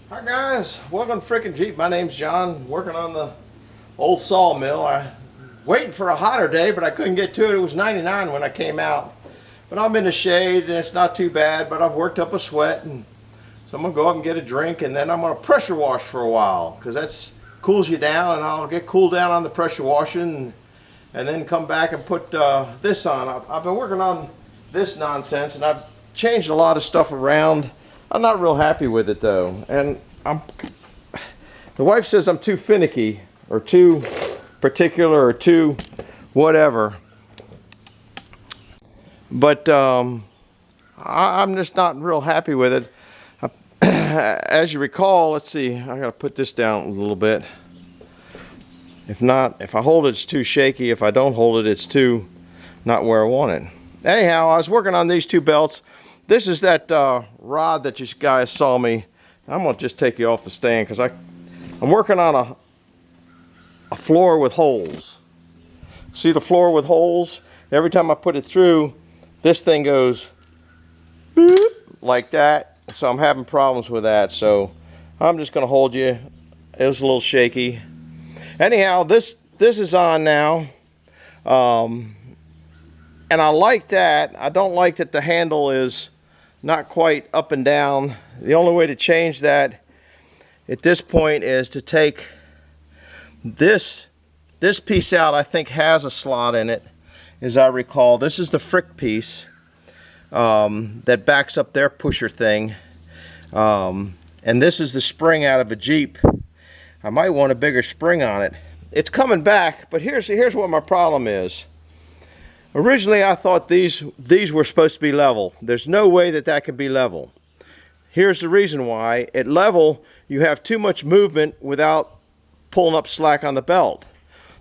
Hi guys, welcome to Frickin' Jeep. My name's John, working on the old Sawmill. I waiting for a hotter day, but I couldn't get to it. It was 99 when I came out. But I'm in the shade and it's not too bad, but I've worked up a sweat, and so I'm gonna go up and get a drink, and then I'm gonna pressure wash for a while because that's cools you down, and I'll get cooled down on the pressure washing, and then come back and put this on. I've been working on this nonsense, and I've changed a lot of stuff around. I'm not real happy with it though, and the wife says I'm too finicky or too particular or too whatever, but I'm just not real happy with it. As you recall, let's see, I gotta put this down a little bit. If not, if I hold it, it's too shaky. If I don't hold it, it's too not where I want it. Anyhow, I was working on these two belts. This is that rod that you guys saw me. I'm gonna just take you off the stand because I'm working on a floor with holes. See the floor with holes? Every time I put it through, this thing goes boop, like that. So I'm having problems with that. So I'm just gonna hold you. It was a little shaky. Anyhow, this is on now. And I like that. I don't like that the handle is not quite up and down. The only way to change that at this point is to take this piece out. I think has a slot in it, as I recall. This is the frick piece that backs up their pusher thing, and this is the spring out of a Jeep. I might want a bigger spring on it. It's coming back, but here's what my problem is. Originally, I thought these were supposed to be level. There's no way that can be level. Here's the reason why. At level, you have too much movement without pulling up slack on the belt.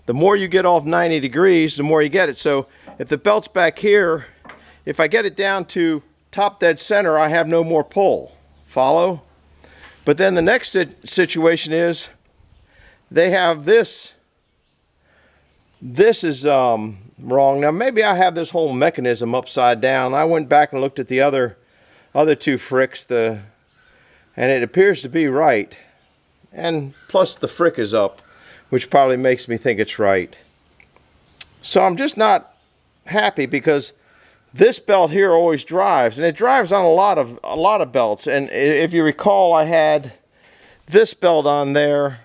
The more you get off 90 degrees, the more you get it. So if the belt's back here, if I get it down to top dead center, I have no more pull. Follow? But then the next situation is they have this. This is wrong. Now maybe I have this whole mechanism upside down. I went back and looked at the other two fricks, and it appears to be right. And plus the frick is up, which probably makes me think it's right. So I'm just not happy because this belt here always drives, and it drives on a lot of belts. And if you recall, I had this belt on there,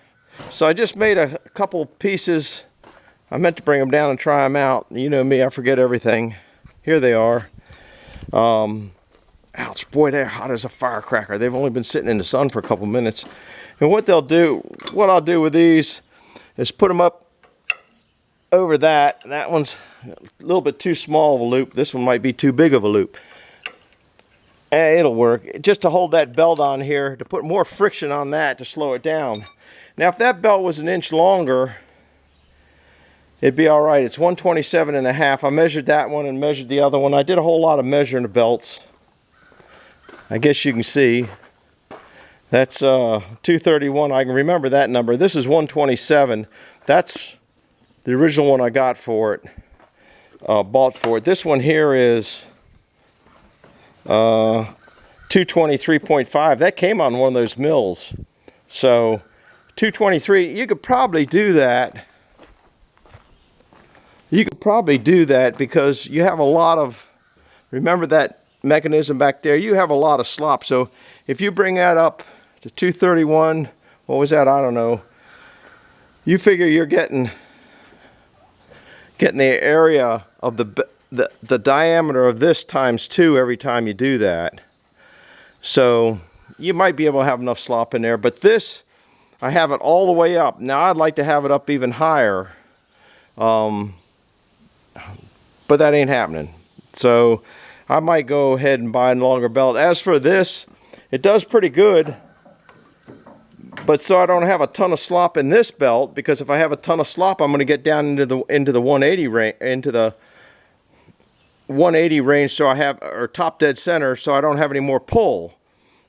so I just made a couple pieces. I meant to bring them down and try them out. You know me, I forget everything. Here they are. Ouch, boy, they're hot as a firecracker. They've only been sitting in the sun for a couple minutes. And what I'll do with these is put them up over that. That one's a little bit too small of a loop. This one might be too big of a loop. It'll work. Just to hold that belt on here, to put more friction on that to slow it down. Now, if that belt was an inch longer, it'd be all right. It's 127.5. I measured that one and measured the other one. I did a whole lot of measuring the belts. I guess you can see. That's 231. I can remember that number. This is 127. That's the original one I got for it. Bought for it. This one here is 223.5. That came on one of those mills. So 223. You could probably do that. You could probably do that because you have a lot of, remember that mechanism back there, you have a lot of slop. So if you bring that up to 231, what was that? I don't know. You figure you're getting the area of the diameter of this times 2 every time you do that. So you might be able to have enough slop in there, but this, I have it all the way up. Now I'd like to have it up even higher. But that ain't happening. So I might go ahead and buy a longer belt. As for this, it does pretty good. But so I don't have a ton of slop in this belt, because if I have a ton of slop, I'm going to get down into the 180 range, into the 180 range, so I have, or top dead center, so I don't have any more pull.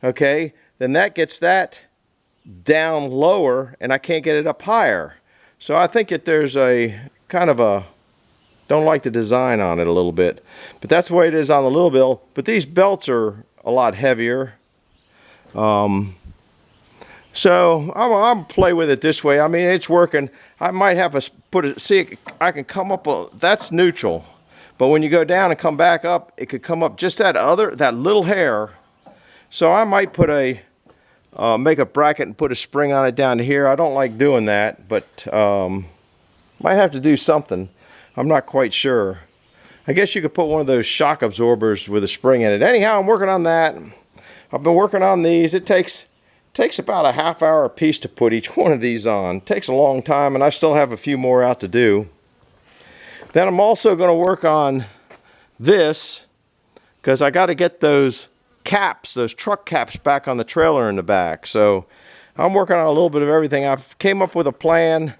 Okay? Then that gets that down lower, and I can't get it up higher. So I think that there's a kind of a, don't like the design on it a little bit, but that's the way it is on the little bill. But these belts are a lot heavier. So I'm play with it this way. I mean, it's working. I might have to put it, see, I can come up, that's neutral. But when you go down and come back up, it could come up just that little hair. So I might put make a bracket and put a spring on it down here. I don't like doing that, but might have to do something. I'm not quite sure. I guess you could put one of those shock absorbers with a spring in it. Anyhow, I'm working on that. I've been working on these. It takes about a half hour a piece to put each one of these on. It takes a long time, and I still have a few more out to do. Then I'm also going to work on this, because I got to get those caps, those truck caps, back on the trailer in the back. So I'm working on a little bit of everything. I've came up with a plan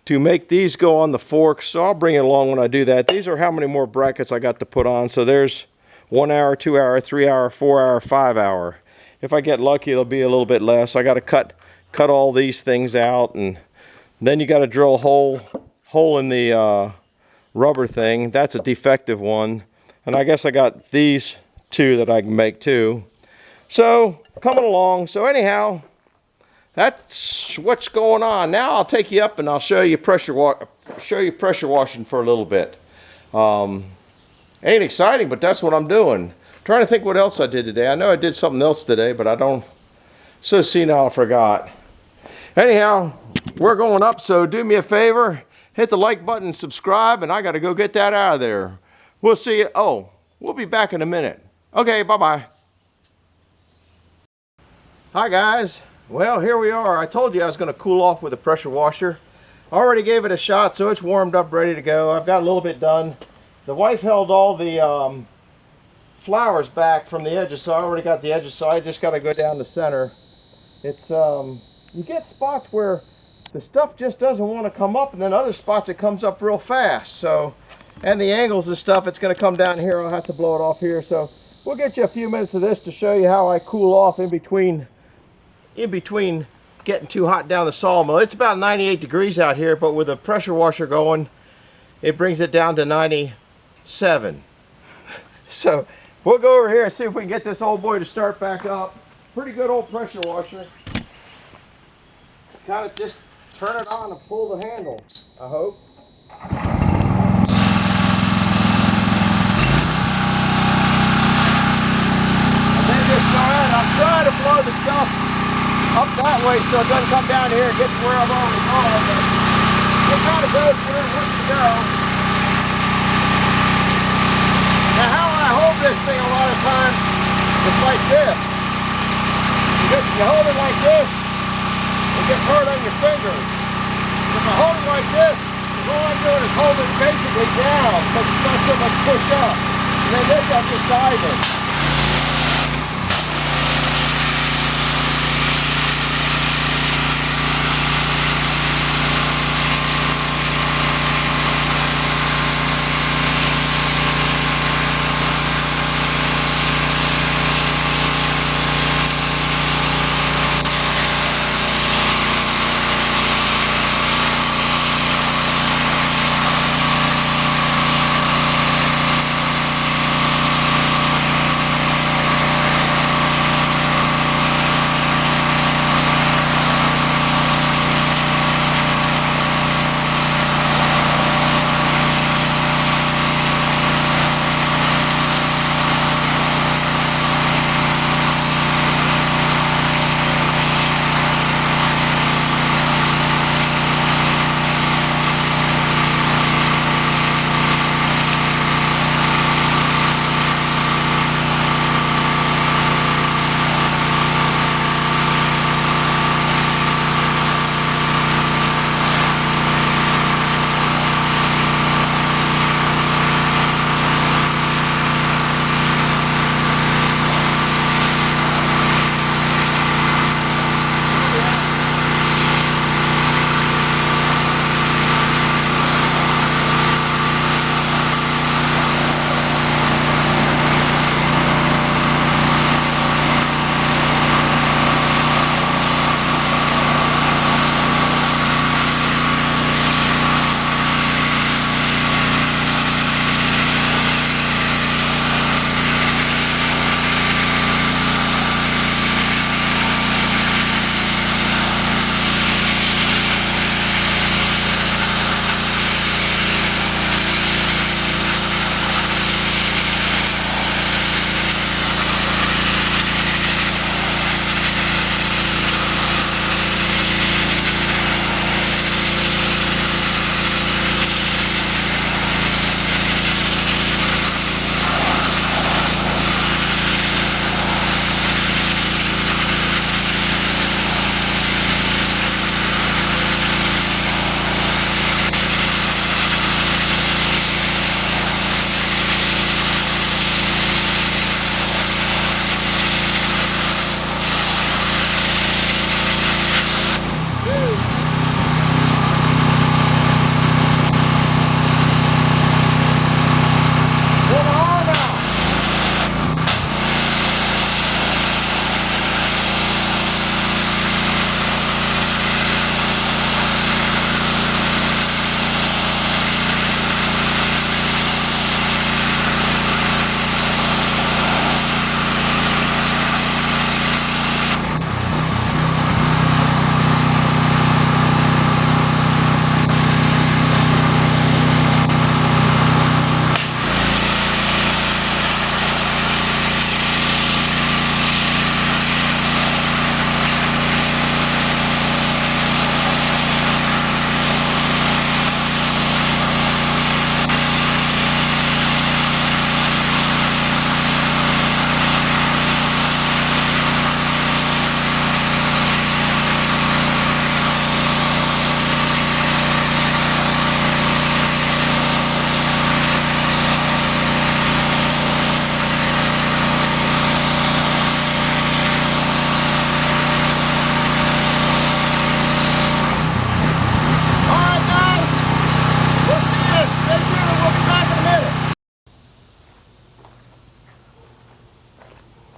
to make these go on the forks, so I'll bring it along when I do that. These are how many more brackets I got to put on. So there's 1 hour, 2 hour, 3 hour, 4 hour, 5 hour. If I get lucky, it'll be a little bit less. I got to cut all these things out, and then you got to drill a hole in the rubber thing. That's a defective one, and I guess I got these two that I can make too. So coming along. So anyhow, that's what's going on. Now I'll take you up and I'll show you pressure washing for a little bit. Ain't exciting, but that's what I'm doing. Trying to think what else I did today. I know I did something else today, but I don't. So senile I forgot. Anyhow, we're going up, so do me a favor. Hit the like button, subscribe, and I got to go get that out of there. We'll see you. Oh, we'll be back in a minute. Okay, bye-bye. Hi, guys. Well, here we are. I told you I was going to cool off with a pressure washer. I already gave it a shot, so it's warmed up, ready to go. I've got a little bit done. The wife held all the flowers back from the edges, so I already got the edges, so I just got to go down the center. It's you get spots where the stuff just doesn't want to come up, and then other spots it comes up real fast. So, and the angles and stuff, it's going to come down here. I'll have to blow it off here. So we'll get you a few minutes of this to show you how I cool off in between getting too hot down the sawmill. It's about 98 degrees out here, but with a pressure washer going, it brings it down to 97. So we'll go over here and see if we can get this old boy to start back up. Pretty good old pressure washer. Kind of just turn it on and pull the handle, I hope. And then just go ahead. I'm trying to blow the stuff up that way so it doesn't come down here and get to where I've already gone, but it kind of goes where it wants to go. Now how I hold this thing a lot of times is like this. Because if you hold it like this, it gets hard on your fingers. If I hold it like this, all I'm doing is hold it basically down because it's not so much push up. And then this I'm just diving.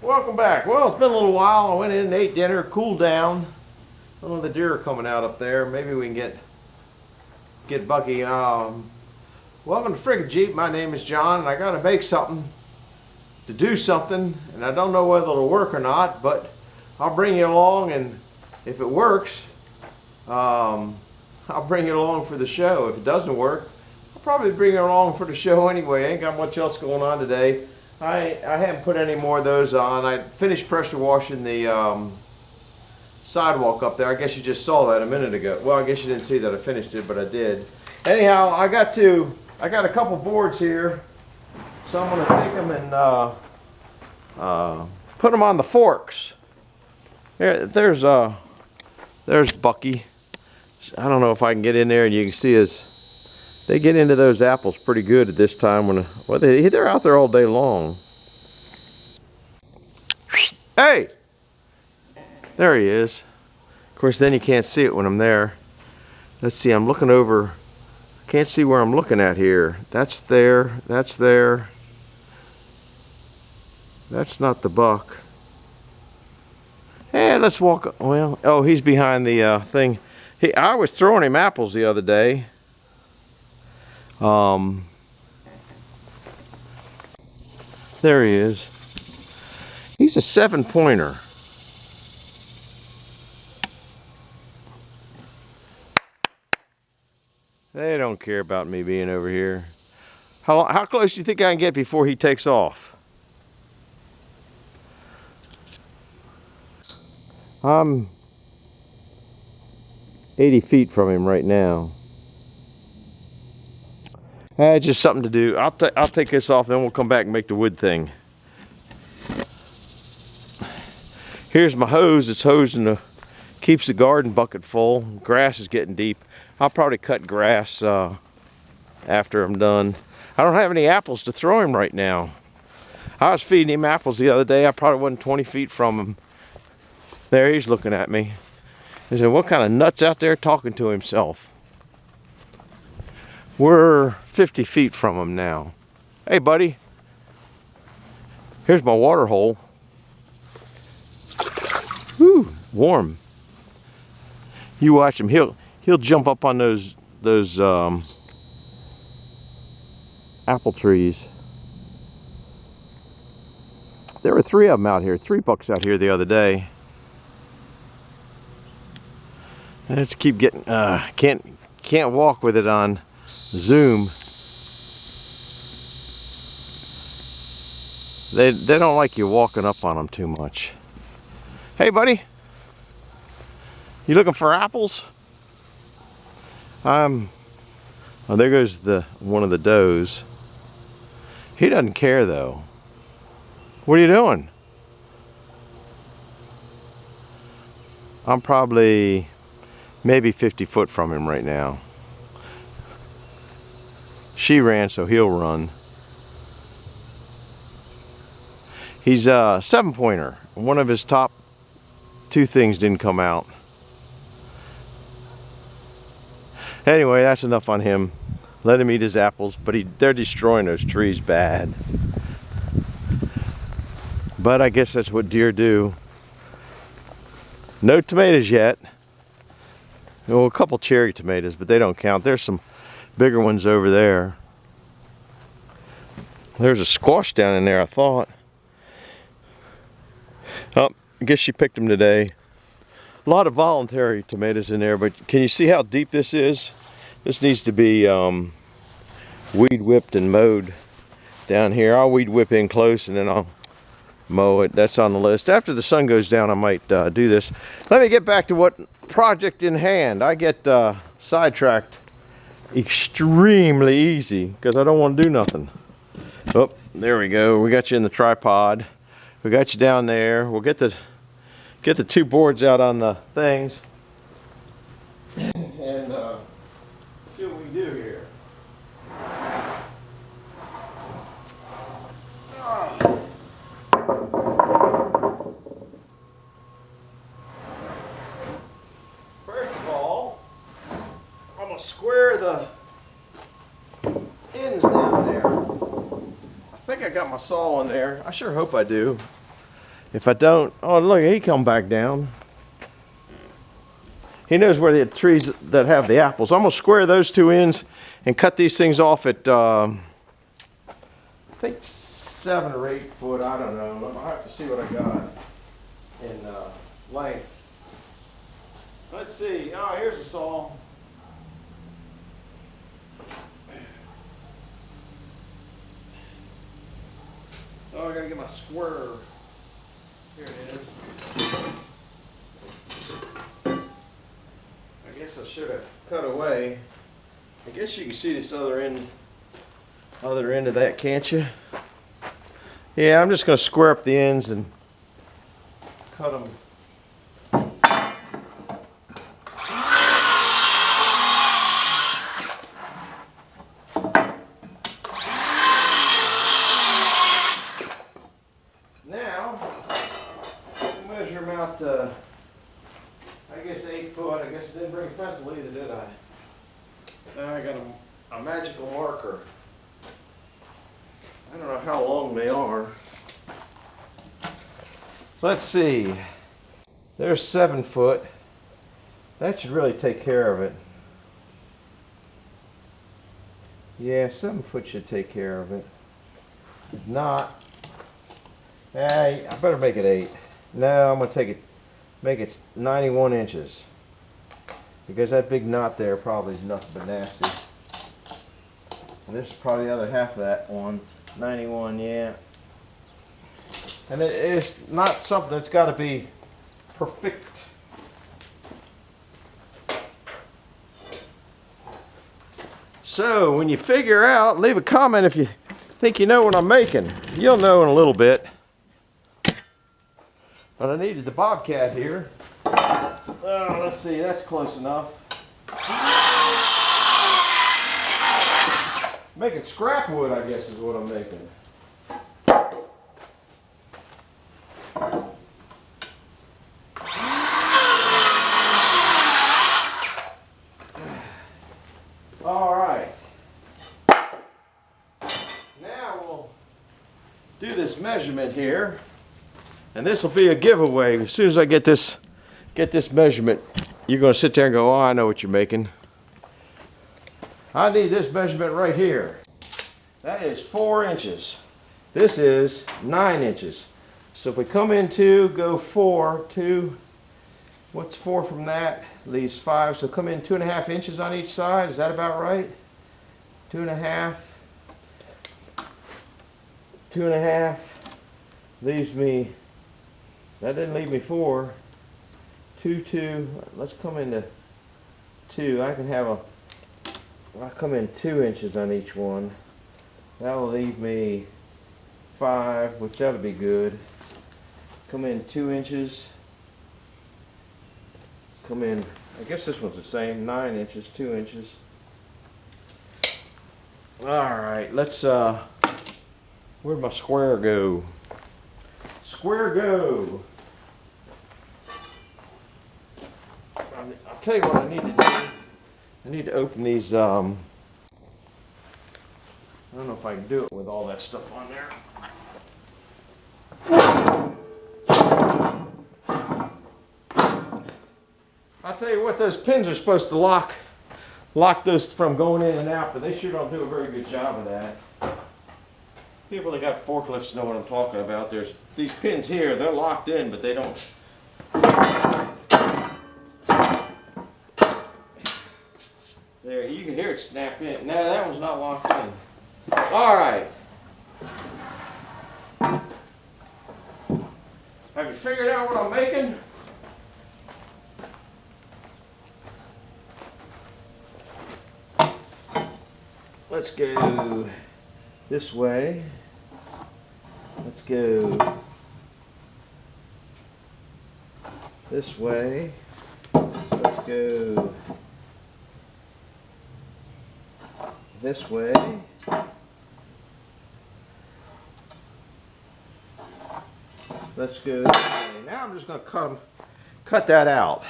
Welcome back. Well, it's been a little while. I went in and ate dinner, cooled down. I don't know, the deer are coming out up there. Maybe we can get Bucky. Welcome to Frickin' Jeep. My name is John, and I got to make something to do something, and I don't know whether it'll work or not, but I'll bring you along, and if it works, I'll bring you along for the show. If it doesn't work, I'll probably bring you along for the show anyway. I ain't got much else going on today. I haven't put any more of those on. I finished pressure washing the sidewalk up there. I guess you just saw that a minute ago. Well, I guess you didn't see that I finished it, but I did. Anyhow, I got a couple boards here, so I'm going to take them and put them on the forks. There's Bucky. I don't know if I can get in there and you can see they get into those apples pretty good at this time well, they're out there all day long. Hey! There he is. Of course, then you can't see it when I'm there. Let's see, I'm looking over. Can't see where I'm looking at here. That's there. That's there. That's not the buck. Hey, let's walk. Well, oh, he's behind the thing. I was throwing him apples the other day. There he is. He's a 7-pointer. They don't care about me being over here. How close do you think I can get before he takes off? I'm 80 feet from him right now. Just something to do. I'll take this off, then we'll come back and make the wood thing. Here's my hose. It's hosing keeps the garden bucket full. Grass is getting deep. I'll probably cut grass after I'm done. I don't have any apples to throw him right now. I was feeding him apples the other day. I probably wasn't 20 feet from him. There, he's looking at me. He said, what kind of nuts out there talking to himself? We're 50 feet from him now. Hey, buddy. Here's my water hole. Whew, warm. You watch him. He'll jump up on those apple trees. There were 3 of them out here. 3 bucks out here the other day. Let's keep getting. Can't walk with it on Zoom. They don't like you walking up on them too much. Hey, buddy. You looking for apples? Oh, there goes one of the does. He doesn't care though. What are you doing? I'm probably maybe 50 foot from him right now. She ran, so he'll run. He's a 7-pointer. One of his top 2 things didn't come out. Anyway, that's enough on him. Let him eat his apples, but they're destroying those trees bad. But I guess that's what deer do. No tomatoes yet. Well, a couple cherry tomatoes, but they don't count. There's some bigger ones over there. There's a squash down in there, I thought. Oh, I guess she picked them today. A lot of voluntary tomatoes in there, but can you see how deep this is? This needs to be weed whipped and mowed down here. I'll weed whip in close and then I'll mow it. That's on the list. After the sun goes down, I might do this. Let me get back to what project in hand. I get sidetracked extremely easy because I don't want to do nothing. Oh, there we go. We got you in the tripod. We got you down there. We'll get the 2 boards out on the things and see what we do here. First of all, I'm gonna square the ends down there. I think I got my saw in there. I sure hope I do. If I don't, oh look, he come back down. He knows where the trees that have the apples. I'm gonna square those two ends and cut these things off at, I think 7 or 8 foot, I don't know. I'll have to see what I got in length. Let's see, oh, here's a saw. Oh, I gotta get my square. Here it is. I guess I should have cut away. I guess you can see this other end of that, can't you? Yeah, I'm just gonna square up the ends and cut them. Now, measure them out to, I guess 8 foot. I guess I didn't bring a pencil either, did I? Now I got a magical marker. I don't know how long they are. Let's see. There's 7 foot. That should really take care of it. Yeah, 7 foot should take care of it. If not, I better make it 8. No, I'm gonna make it 91 inches. Because that big knot there probably is nothing but nasty. And this is probably the other half of that one. 91, yeah. And it's not something that's got to be perfect. So when you figure out, leave a comment if you think you know what I'm making. You'll know in a little bit. But I needed the bobcat here. Oh, let's see, that's close enough. Making scrap wood, I guess, is what I'm making. All right. Now we'll do this measurement here, and this will be a giveaway. As soon as I get this measurement, you're going to sit there and go, "Oh, I know what you're making." I need this measurement right here. That is 4 inches. This is 9 inches. So if we come in 2, go 4, 2, what's 4 from that? Leaves 5. So come in 2.5 inches on each side. Is that about right? 2.5. 2.5 leaves me, that didn't leave me 4. 2, 2. Let's come into 2. I'll come in 2 inches on each one. That'll leave me 5, which ought to be good. Come in 2 inches. Come in, I guess this one's the same, 9 inches, 2 inches. Alright, let's, where'd my square go? Square go! I'll tell you what I need to do. I need to open these, I don't know if I can do it with all that stuff on there. I'll tell you what, those pins are supposed to lock those from going in and out, but they sure don't do a very good job of that. People that got forklifts know what I'm talking about. There's these pins here, they're locked in, but they don't. There, you can hear it snap in. No, that one's not locked in. All right. Have you figured out what I'm making? Let's go this way. Let's go this way. Let's go this way. Let's go this way. Now I'm just going to cut that out.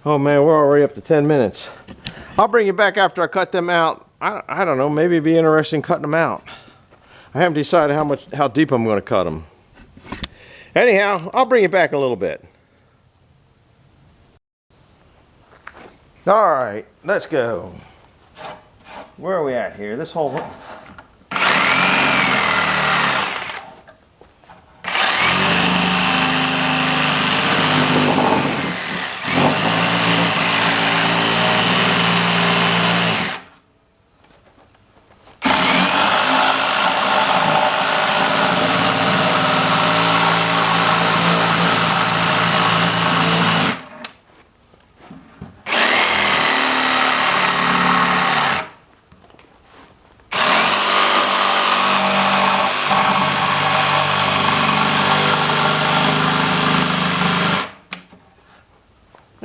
Oh man, we're already up to 10 minutes. I'll bring you back after I cut them out. I don't know, maybe it'd be interesting cutting them out. I haven't decided how deep I'm going to cut them. Anyhow, I'll bring you back in a little bit. All right, let's go. Where are we at here? This whole...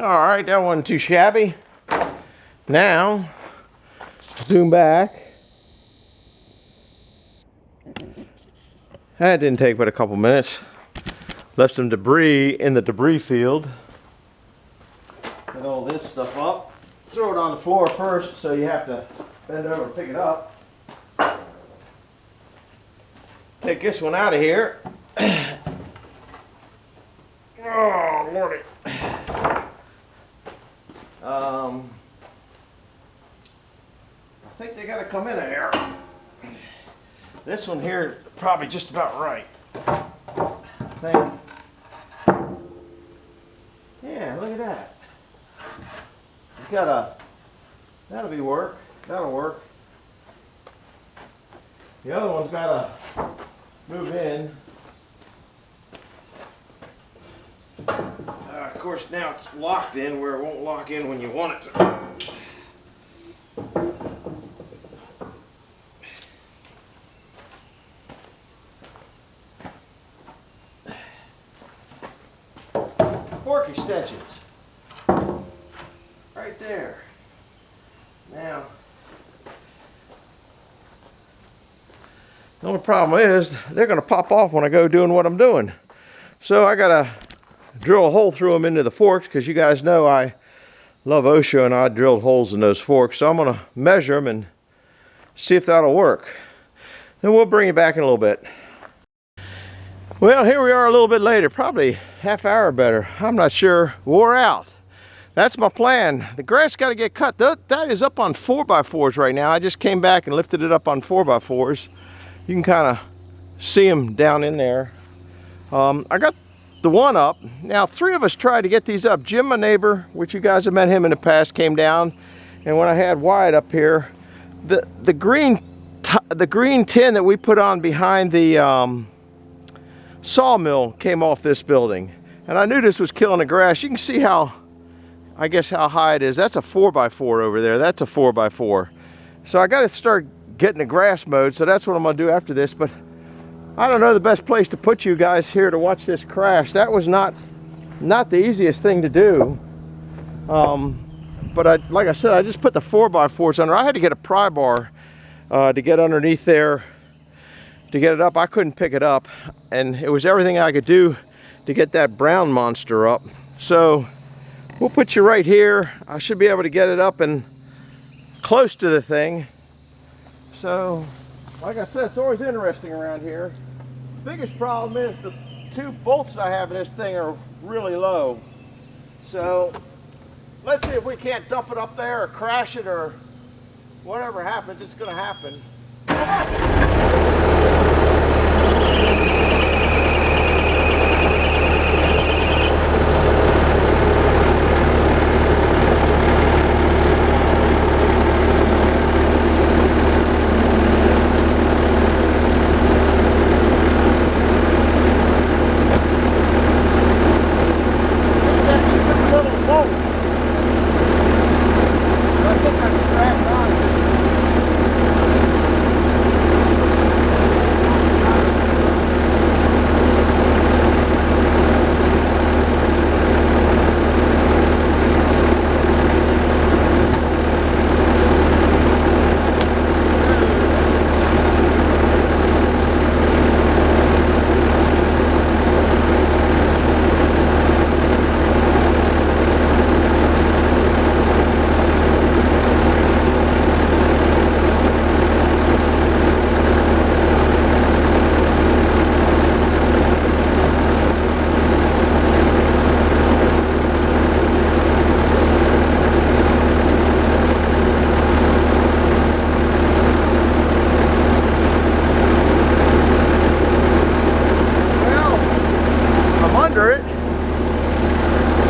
All right, that wasn't too shabby. Now, zoom back. That didn't take but a couple minutes. Left some debris in the debris field. Get all this stuff up. Throw it on the floor first, so you have to bend over and pick it up. Take this one out of here. Oh, Lordy. I think they got to come in here. This one here is probably just about right. I think. Yeah, look at that. You got a. That'll be work. That'll work. The other one's got to move in. Of course, now it's locked in where it won't lock in when you want it to. Fork extensions. Right there. Now, the only problem is they're going to pop off when I go doing what I'm doing. So I got to drill a hole through them into the forks, because you guys know I love OSHA and I drilled holes in those forks. So I'm going to measure them and see if that'll work. Then we'll bring you back in a little bit. Well, here we are a little bit later, probably half hour better. I'm not sure. Wore out. That's my plan. The grass got to get cut. That is up on 4x4s right now. I just came back and lifted it up on 4x4s. You can kind of see them down in there. I got the one up. Now, 3 of us tried to get these up. Jim, my neighbor, which you guys have met him in the past, came down. And when I had Wyatt up here, the green tin that we put on behind the sawmill came off this building. And I knew this was killing the grass. You can see how, I guess, how high it is. That's a 4x4 over there. That's a 4x4. So I got to start getting the grass mowed. So that's what I'm going to do after this. But I don't know the best place to put you guys here to watch this crash. That was not the easiest thing to do. But like I said, I just put the 4x4s under. I had to get a pry bar to get underneath there to get it up. I couldn't pick it up, and it was everything I could do to get that brown monster up. So we'll put you right here. I should be able to get it up and close to the thing. So, like I said, it's always interesting around here. Biggest problem is the 2 bolts I have in this thing are really low. So let's see if we can't dump it up there or crash it, or whatever happens, it's going to happen.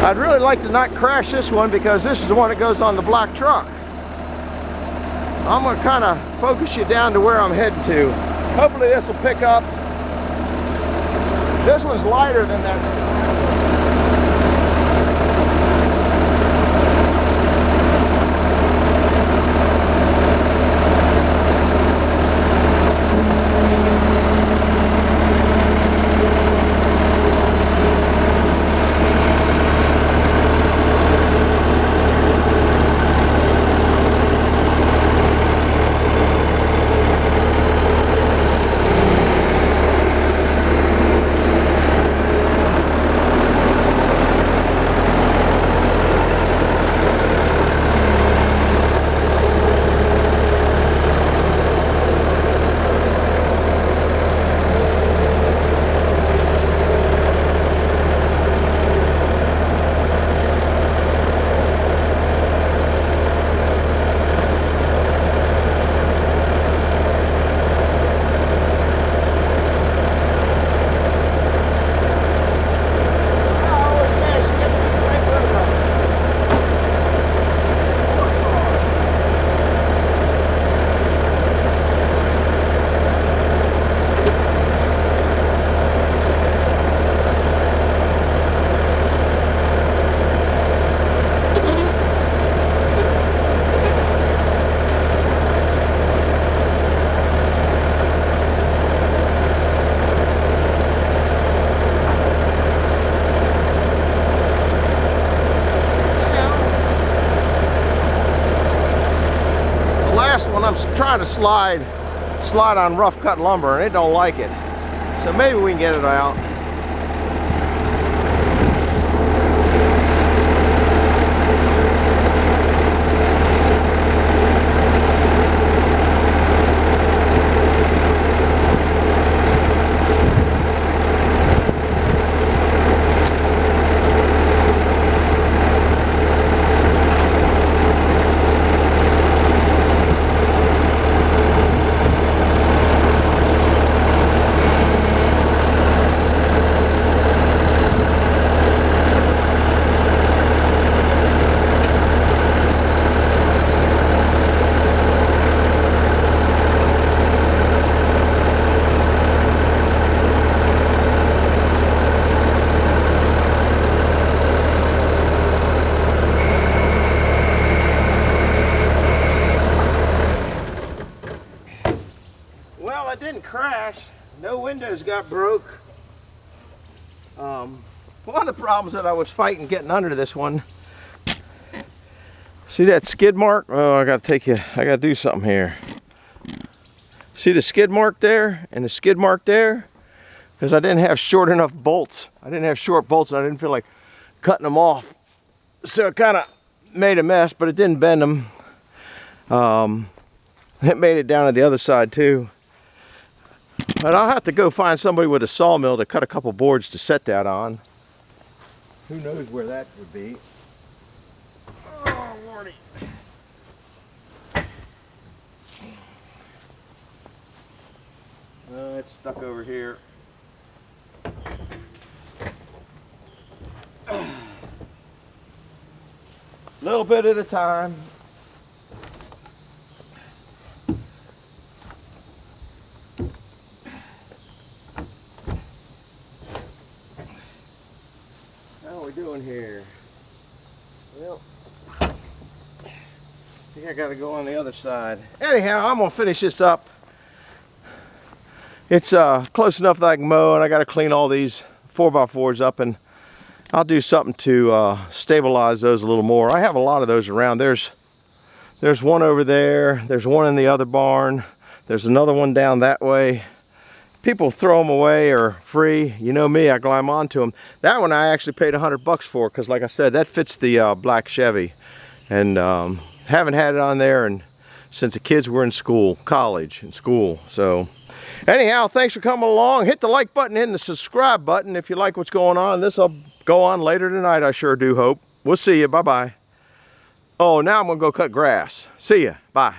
I'd really like to not crash this one because this is the one that goes on the black truck. I'm going to kind of focus you down to where I'm heading to. Hopefully this will pick up. This one's lighter than that. I'm trying to slide on rough cut lumber and it don't like it. So maybe we can get it out. Well, it didn't crash. No windows got broke. One of the problems that I was fighting getting under this one. See that skid mark? Oh, I gotta do something here. See the skid mark there and the skid mark there? Because I didn't have short enough bolts. I didn't have short bolts and I didn't feel like cutting them off. So it kind of made a mess, but it didn't bend them. It made it down to the other side too. But I'll have to go find somebody with a sawmill to cut a couple boards to set that on. Who knows where that would be. Oh, Lordy. It's stuck over here. Little bit at a time. How are we doing here? Well, I think I gotta go on the other side. Anyhow, I'm gonna finish this up. It's close enough that I can mow, and I gotta clean all these 4x4s up, and I'll do something to stabilize those a little more. I have a lot of those around. There's one over there. There's one in the other barn. There's another one down that way. People throw them away or free. You know me, I climb onto them. That one I actually paid $100 for because, like I said, that fits the black Chevy. And haven't had it on there since the kids were in school, college and school. So anyhow, thanks for coming along. Hit the like button and the subscribe button if you like what's going on. This will go on later tonight, I sure do hope. We'll see you. Bye-bye. Oh, now I'm going to go cut grass. See ya. Bye.